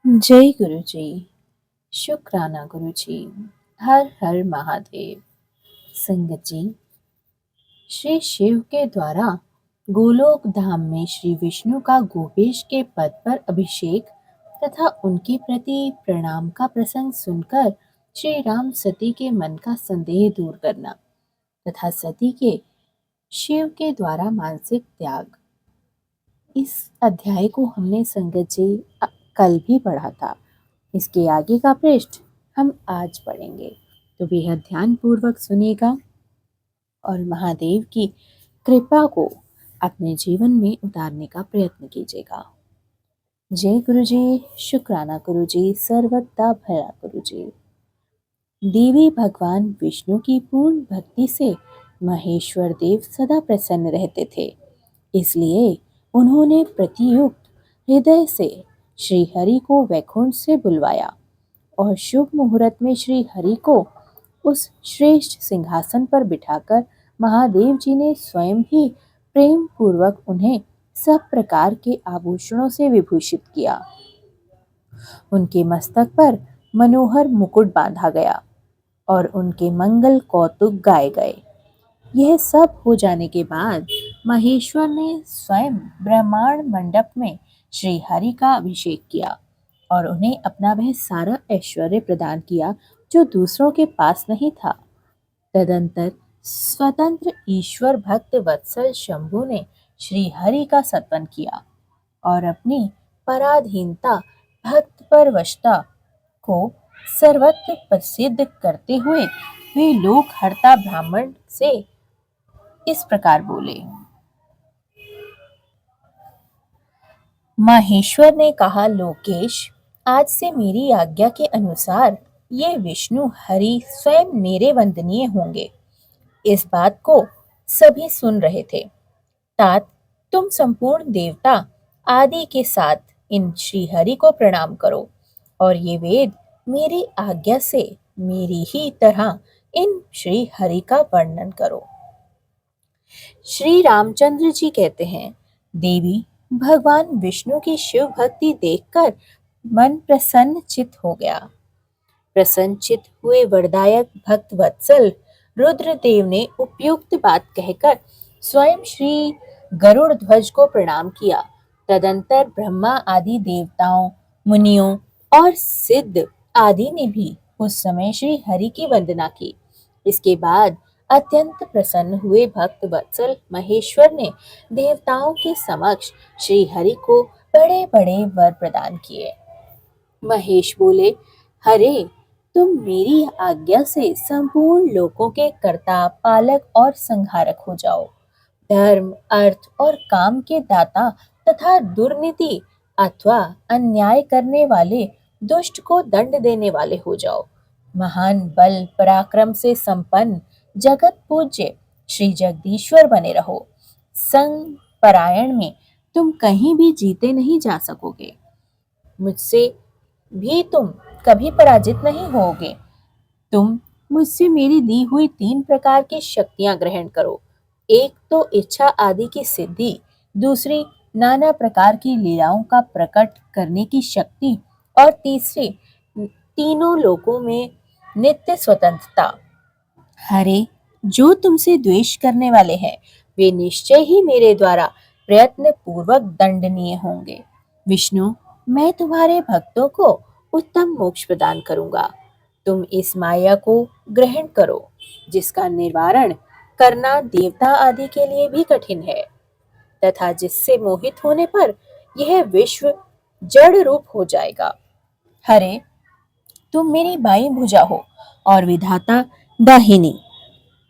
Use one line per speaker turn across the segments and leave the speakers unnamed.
जय गुरु जी। शुक्राना गुरु जी। हर हर महादेव। संगत जी, श्री शिव के द्वारा गोलोक धाम में श्री विष्णु का गोपेश के पद पर अभिषेक तथा उनके प्रति प्रणाम का प्रसंग सुनकर श्री राम सती के मन का संदेह दूर करना तथा सती के शिव के द्वारा मानसिक त्याग, इस अध्याय को हमने संगत जी कल भी पढ़ा था। इसके आगे का पृष्ठ हम आज पढ़ेंगे, तो बेहद ध्यान पूर्वक सुनिएगा और महादेव की कृपा को अपने जीवन में उतारने का प्रयत्न कीजिएगा। जय गुरु जी। शुक्राना गुरु जी। सर्वदा भला गुरु जी। देवी भगवान विष्णु की पूर्ण भक्ति से महेश्वर देव सदा प्रसन्न रहते थे, इसलिए उन्होंने प्रतियुक्त हृदय से श्री हरि को वैकुंठ से बुलवाया और शुभ मुहूर्त में श्री हरि को उस श्रेष्ठ सिंहासन पर बिठाकर महादेव जी ने स्वयं ही प्रेम पूर्वक उन्हें सब प्रकार के आभूषणों से विभूषित किया। उनके मस्तक पर मनोहर मुकुट बांधा गया और उनके मंगल कौतुक गाए गए। यह सब हो जाने के बाद महेश्वर ने स्वयं ब्रह्मांड मंडप में श्री हरि का अभिषेक किया और उन्हें अपना वह सारा ऐश्वर्य प्रदान किया जो दूसरों के पास नहीं था। तदंतर स्वतंत्र ईश्वर भक्त वत्सल शंभु ने श्री हरि का सत्वन किया और अपनी पराधीनता भक्त पर वशता को सर्वत्र प्रसिद्ध करते हुए वे लोक हर्ता ब्राह्मण से इस प्रकार बोले। माहेश्वर ने कहा, लोकेश, आज से मेरी आज्ञा के अनुसार ये विष्णु हरि स्वयं मेरे वंदनीय होंगे। इस बात को सभी सुन रहे थे। तात, तुम संपूर्ण देवता आदि के साथ इन श्री हरि को प्रणाम करो और ये वेद मेरी आज्ञा से मेरी ही तरह इन श्री हरि का वर्णन करो। श्री रामचंद्र जी कहते हैं, देवी भगवान विष्णु की शिव भक्ति देखकर मन प्रसन्न चित हो गया। प्रसन्न चित हुए वरदायक भक्त वत्सल रुद्रदेव ने उपयुक्त बात कहकर स्वयं श्री गरुड़ ध्वज को प्रणाम किया। तदंतर ब्रह्मा आदि देवताओं, मुनियों और सिद्ध आदि ने भी उस समय श्री हरि की वंदना की। इसके बाद अत्यंत प्रसन्न हुए भक्त वत्सल महेश्वर ने देवताओं के समक्ष श्री हरि को बड़े बड़े वर प्रदान किए। महेश बोले, हरे, तुम मेरी आज्ञा से संपूर्ण लोकों के कर्ता, पालक और संहारक हो जाओ। धर्म, अर्थ और काम के दाता तथा दुर्नीति अथवा अन्याय करने वाले दुष्ट को दंड देने वाले हो जाओ। महान बल पराक्रम से संपन्न जगत पूज्य श्री जगदीश्वर बने रहो। संग परायण में तुम कहीं भी जीते नहीं जा सकोगे। मुझसे भी तुम कभी पराजित नहीं होगे। तुम मुझसे मेरी दी हुई 3 प्रकार की शक्तियां ग्रहण करो। एक तो इच्छा आदि की सिद्धि, दूसरी नाना प्रकार की लीलाओं का प्रकट करने की शक्ति और तीसरी तीनों लोकों में नित्य स्वतंत्रता। हरे, जो तुमसे द्वेष करने वाले हैं वे निश्चय ही मेरे द्वारा प्रयत्न पूर्वक दंडनीय होंगे। विष्णु, मैं तुम्हारे भक्तों को उत्तम मोक्ष प्रदान करूंगा। तुम इस माया को ग्रहण करो जिसका निवारण करना देवता आदि के लिए भी कठिन है तथा जिससे मोहित होने पर यह विश्व जड़ रूप हो जाएगा। हरे, तुम मेरी बाईं भुजा हो और विधाता दाहिनी।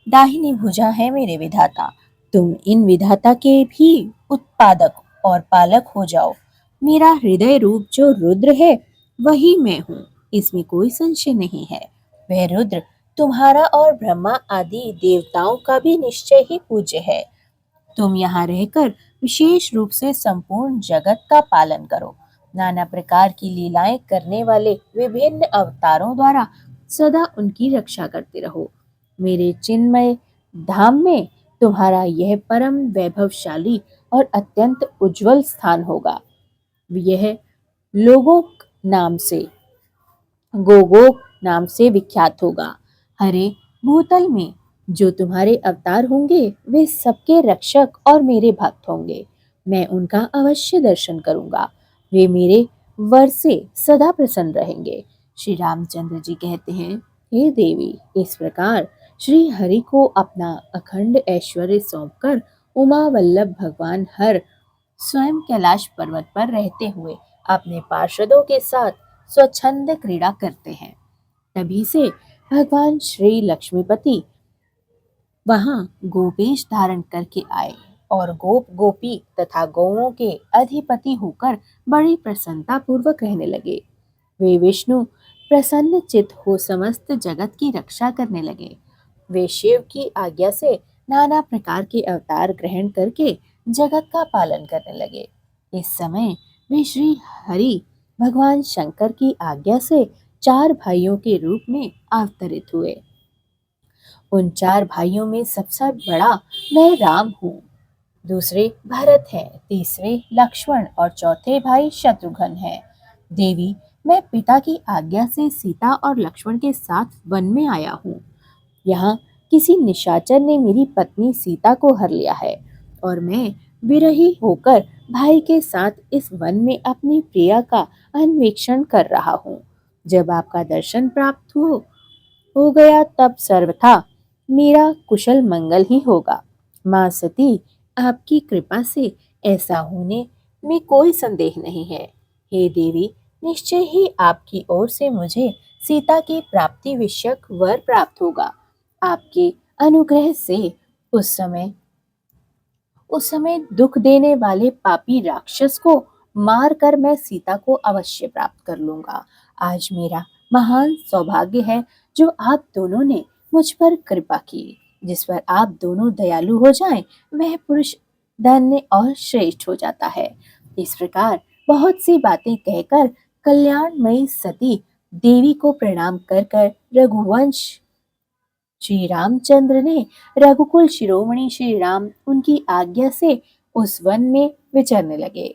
दाहिनी भुजा है मेरे विधाता। तुम इन विधाता के भी उत्पादक और पालक हो जाओ। मेरा हृदय रूप जो रुद्र है वही मैं हूँ, इसमें कोई संशय नहीं है। वह रुद्र तुम्हारा और ब्रह्मा आदि देवताओं का भी निश्चय ही पूज्य है। तुम यहाँ रहकर विशेष रूप से संपूर्ण जगत का पालन करो। नाना प्रकार की लीलाएं करने वाले विभिन्न अवतारों द्वारा सदा उनकी रक्षा करते रहो। मेरे चिन्मय धाम में तुम्हारा यह परम वैभवशाली और अत्यंत उज्जवल स्थान होगा। यह लोगों नाम से गोगोक नाम से विख्यात होगा। हरे भूतल में जो तुम्हारे अवतार होंगे वे सबके रक्षक और मेरे भक्त होंगे। मैं उनका अवश्य दर्शन करूंगा। वे मेरे वर से सदा प्रसन्न रहेंगे। श्री रामचंद्र जी कहते हैं, हे देवी, इस प्रकार श्री हरि को अपना अखंड ऐश्वर्य सौंपकर उमा वल्लभ भगवान हर स्वयं कैलाश पर्वत पर रहते हुए अपने पार्षदों के साथ स्वच्छंद क्रीड़ा करते हैं। तभी से भगवान श्री लक्ष्मीपति वहां गोपेश धारण करके आए और गोप गोपी तथा गौओं के अधिपति होकर बड़ी प्रसन्नता पूर्वक रहने लगे। वे विष्णु प्रसन्न चित्त हो समस्त जगत की रक्षा करने लगे। वे शिव की आज्ञा से नाना प्रकार के अवतार ग्रहण करके जगत का पालन करने लगे। इस समय वे श्री हरि भगवान शंकर की आज्ञा से 4 भाइयों के रूप में अवतरित हुए। उन 4 भाइयों में सबसे बड़ा मैं राम हूँ, दूसरे भरत हैं, तीसरे लक्ष्मण और चौथे भाई शत्रुघ्न हैं। देवी, मैं पिता की आज्ञा से सीता और लक्ष्मण के साथ वन में आया हूँ। यहाँ किसी निशाचर ने मेरी पत्नी सीता को हर लिया है और मैं विरही होकर भाई के साथ इस वन में अपनी प्रिया का अन्वेषण कर रहा हूँ। जब आपका दर्शन प्राप्त हो गया तब सर्वथा मेरा कुशल मंगल ही होगा। माँ सती, आपकी कृपा से ऐसा होने में कोई संदेह नहीं है। हे देवी, निश्चय ही आपकी ओर से मुझे सीता की प्राप्ति विषयक वर प्राप्त होगा। आपके अनुग्रह से उस समय दुख देने वाले पापी राक्षस को मार कर मैं सीता को अवश्य प्राप्त कर लूंगा। आज मेरा महान सौभाग्य है जो आप दोनों ने मुझ पर कृपा की। जिस पर आप दोनों दयालु हो जाएं, वह पुरुष धन्य और श्रेष्ठ हो जाता है। इस प्रकार बहुत सी बातें कहकर कल्याणमयी सती देवी को प्रणाम कर कर रघुवंश श्री रामचंद्र ने रघुकुल शिरोमणि श्री राम उनकी आज्ञा से उस वन में विचरने लगे।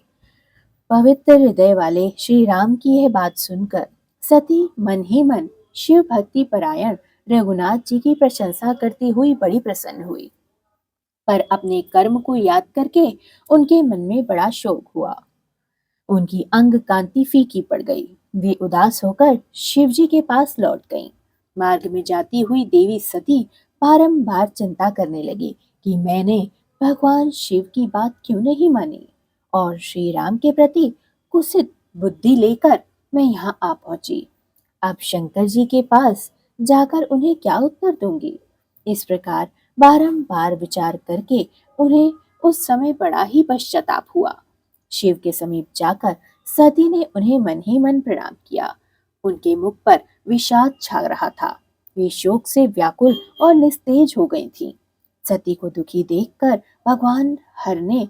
पवित्र हृदय वाले श्री राम की यह बात सुनकर सती मन ही मन शिव भक्ति परायण रघुनाथ जी की प्रशंसा करती हुई बड़ी प्रसन्न हुई, पर अपने कर्म को याद करके उनके मन में बड़ा शोक हुआ। उनकी अंग कांति फीकी पड़ गई। वे उदास होकर शिवजी के पास लौट गईं। मार्ग में जाती हुई देवी सती बारंबार चिंता करने लगी कि मैंने भगवान शिव की बात क्यों नहीं मानी और श्री राम के प्रति कुत्सित बुद्धि लेकर मैं यहाँ आ पहुंची। अब शंकर जी के पास जाकर उन्हें क्या उत्तर दूंगी। इस प्रकार बारंबार विचार करके उन्हें उस समय बड़ा ही पश्चाताप हुआ। शिव के समीप जाकर सती ने उन्हें मन ही मन प्रणाम किया। उनके मुख पर विषाद छा रहा था। वे शोक से व्याकुल और निस्तेज हो गई थीं। सती को दुखी देखकर भगवान हर ने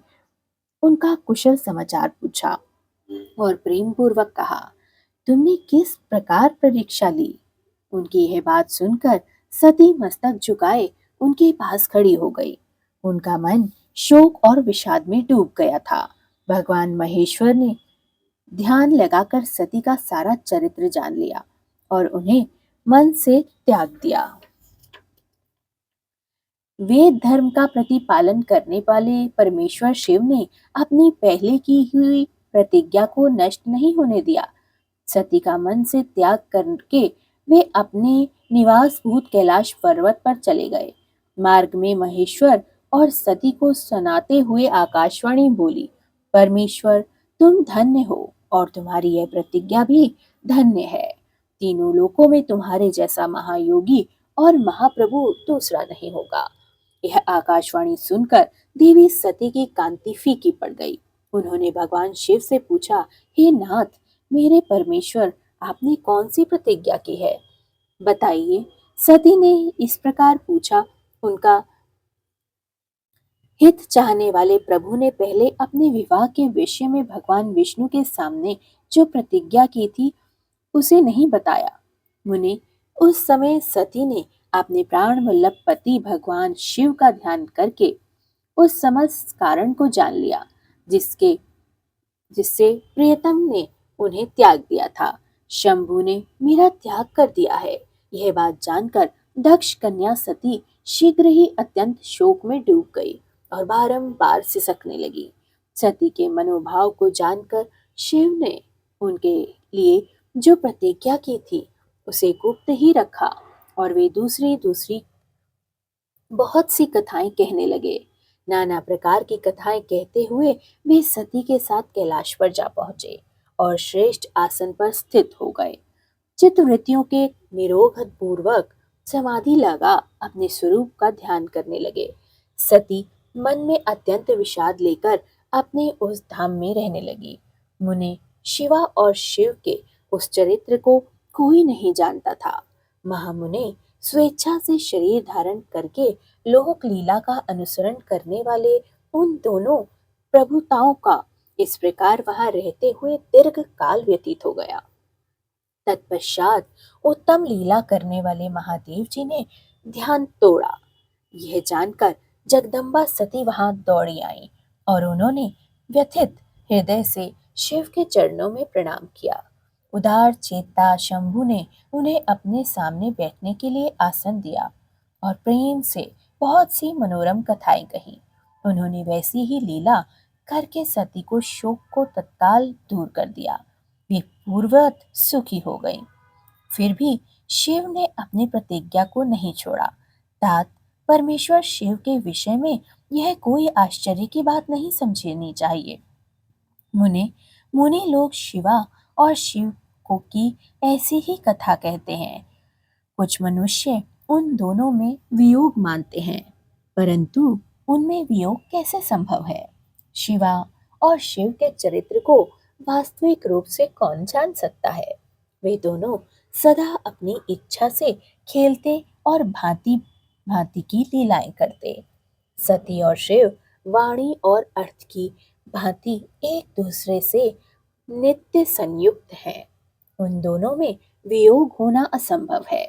उनका कुशल समाचार पूछा और प्रेम पूर्वक कहा, तुमने किस प्रकार परीक्षा ली। उनकी यह बात सुनकर सती मस्तक झुकाए उनके पास खड़ी हो गई। उनका मन शोक और विषाद में डूब गया था। भगवान महेश्वर ने ध्यान लगाकर सती का सारा चरित्र जान लिया और उन्हें मन से त्याग दिया। वेद धर्म का प्रतिपालन करने वाले परमेश्वर शिव ने अपनी पहले की हुई प्रतिज्ञा को नष्ट नहीं होने दिया। सती का मन से त्याग करके वे अपने निवास भूत कैलाश पर्वत पर चले गए। मार्ग में महेश्वर और सती को सुनाते हुए आकाशवाणी बोली, परमेश्वर, तुम धन्य हो और तुम्हारी यह प्रतिज्ञा भी धन्य है। तीनों लोकों में तुम्हारे जैसा महायोगी और महाप्रभु दूसरा नहीं होगा। यह आकाशवाणी सुनकर देवी सती की कांति फीकी पड़ गई। उन्होंने भगवान शिव से पूछा, हे नाथ, मेरे परमेश्वर, आपने कौन सी प्रतिज्ञा की है, बताइए। सती ने इस प्रकार पूछा। उनका हित चाहने वाले प्रभु ने पहले अपने विवाह के विषय में भगवान विष्णु के सामने जो प्रतिज्ञा की थी उसे नहीं बताया। मुने, उस समय सती ने अपने प्राण वल्लभ पति भगवान शिव का ध्यान करके उस समस्त कारण को जान लिया जिससे प्रियतम ने उन्हें त्याग दिया था। शंभू ने मेरा त्याग कर दिया है। यह बात जानकर दक्ष कन्या सती शीघ्र ही अत्यंत शोक में डूब गई और बारंबार सिसकने लगी। सती के मनोभाव को जानकर शिव ने उनके लिए जो प्रतिज्ञा की थी उसे गुप्त ही रखा और वे दूसरी दूसरी बहुत सी कथाएं कहने लगे। नाना प्रकार की कथाएं कहते हुए वे सती के साथ कैलाश पर जा पहुंचे और श्रेष्ठ आसन पर स्थित हो गए। चित्तवृत्तियों के निरोध पूर्वक समाधि लगा अपने स्वरूप का ध्यान करने लगे। सती मन में अत्यंत विषाद लेकर अपने उस धाम में रहने लगी। मुने शिवा और शिव के उस चरित्र को कोई नहीं जानता था। महामुने स्वेच्छा से शरीर धारण करके लोक लीला का अनुसरण करने वाले उन दोनों प्रभुताओं का इस प्रकार वहां रहते हुए दीर्घ काल व्यतीत हो गया। तत्पश्चात उत्तम लीला करने वाले महादेव जी ने ध्यान तोड़ा। यह जानकर जगदम्बा सती वहां दौड़ी आई और उन्होंने व्यथित हृदय से शिव के चरणों में प्रणाम किया। उदार चेता शंभु ने उन्हें अपने सामने बैठने के लिए आसन दिया और प्रेम से बहुत सी मनोरम कथाएं कही। उन्होंने वैसी ही लीला करके सती को शोक को तत्काल दूर कर दिया। वे पूर्ववत सुखी हो गई। फिर भी शिव ने अपनी प्रतिज्ञा को नहीं छोड़ा। तात परमेश्वर शिव के विषय में यह कोई आश्चर्य की बात नहीं समझनी चाहिए। मुने मुनि लोग शिवा और शिव को की ऐसी ही कथा कहते हैं। कुछ मनुष्य उन दोनों में वियोग मानते हैं, परंतु उनमें वियोग कैसे संभव है? शिवा और शिव के चरित्र को वास्तविक रूप से कौन जान सकता है? वे दोनों सदा अपनी इच्छा से खेलते और भांति भांति की लीलाएं करते। सती और शिव वाणी और अर्थ की भांति एक दूसरे से नित्य संयुक्त हैं। उन दोनों में वियोग होना असंभव है।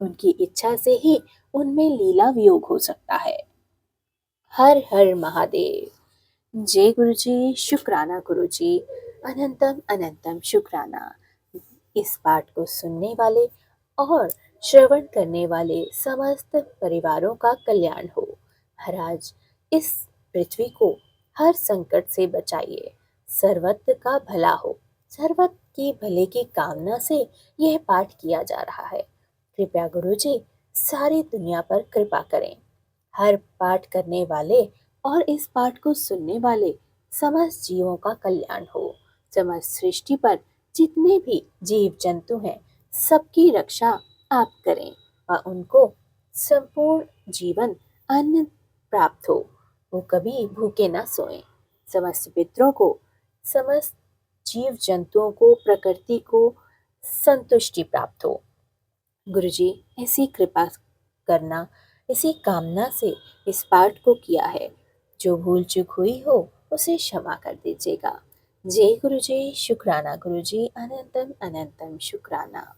उनकी इच्छा से ही उनमें लीला वियोग हो सकता है। हर हर महादेव। जय गुरु जी, शुक्राना गुरु जी, अनंतम अनंतम शुक्राना। इस पाठ को सुनने वाले और श्रवण करने वाले समस्त परिवारों का कल्याण हो। महाराज इस पृथ्वी को हर संकट से बचाइए। सर्वत्र का भला हो। सर्वत्र की भले की कामना से यह पाठ किया जा रहा है। कृपया गुरु जी सारी दुनिया पर कृपा करें। हर पाठ करने वाले और इस पाठ को सुनने वाले समस्त जीवों का कल्याण हो। समस्त सृष्टि पर जितने भी जीव जंतु हैं सबकी रक्षा आप करें और उनको संपूर्ण जीवन अन्न प्राप्त हो। वो कभी भूखे ना सोएं। समस्त पितरों को, समस्त जीव जंतुओं को, प्रकृति को संतुष्टि प्राप्त हो। गुरुजी ऐसी कृपा करना, इसी कामना से इस पाठ को किया है। जो भूल चूक हुई हो उसे क्षमा कर दीजिएगा। जय गुरु जी, शुक्राना गुरु जी, अनंतम अनंतम शुक्राना।